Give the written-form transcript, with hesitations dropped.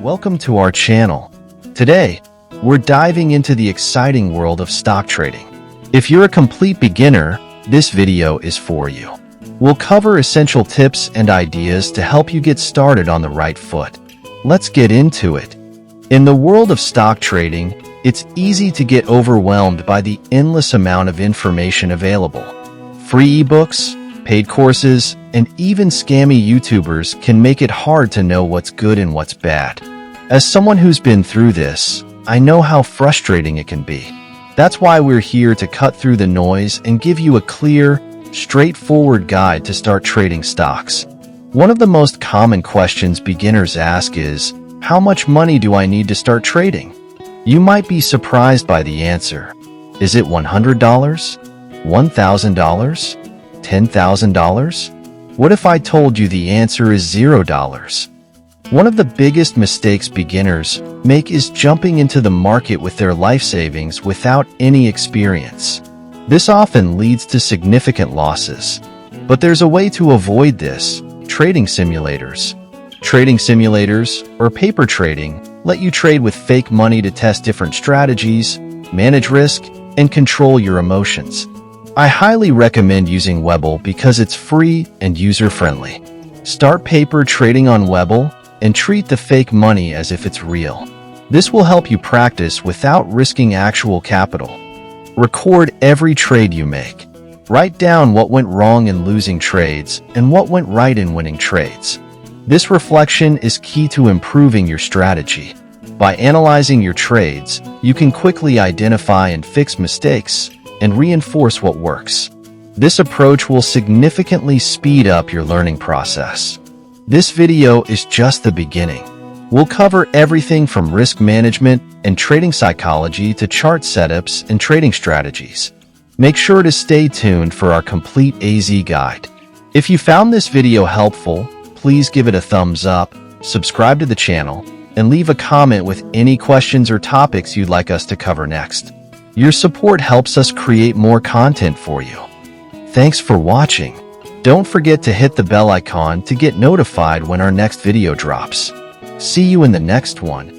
Welcome to our channel. Today, we're diving into the exciting world of stock trading. If you're a complete beginner, this video is for you. We'll cover essential tips and ideas to help you get started on the right foot. Let's get into it. In the world of stock trading, it's easy to get overwhelmed by the endless amount of information available. Free ebooks, paid courses, and even scammy YouTubers can make it hard to know what's good and what's bad. As someone who's been through this, I know how frustrating it can be. That's why we're here to cut through the noise and give you a clear, straightforward guide to start trading stocks. One of the most common questions beginners ask is, how much money do I need to start trading? You might be surprised by the answer. Is it $100? $1,000? $10,000? What if I told you the answer is $0? One of the biggest mistakes beginners make is jumping into the market with their life savings without any experience. This often leads to significant losses. But there's a way to avoid this: trading simulators. Trading simulators, or paper trading, let you trade with fake money to test different strategies, manage risk, and control your emotions. I highly recommend using Webull because it's free and user-friendly. Start paper trading on Webull and treat the fake money as if it's real. This will help you practice without risking actual capital. Record every trade you make. Write down what went wrong in losing trades and what went right in winning trades. This reflection is key to improving your strategy. By analyzing your trades, you can quickly identify and fix mistakes and reinforce what works. This approach will significantly speed up your learning process. This video is just the beginning. We'll cover everything from risk management and trading psychology to chart setups and trading strategies. Make sure to stay tuned for our complete AZ guide. If you found this video helpful, please give it a thumbs up, subscribe to the channel, and leave a comment with any questions or topics you'd like us to cover next. Your support helps us create more content for you. Thanks for watching. Don't forget to hit the bell icon to get notified when our next video drops. See you in the next one.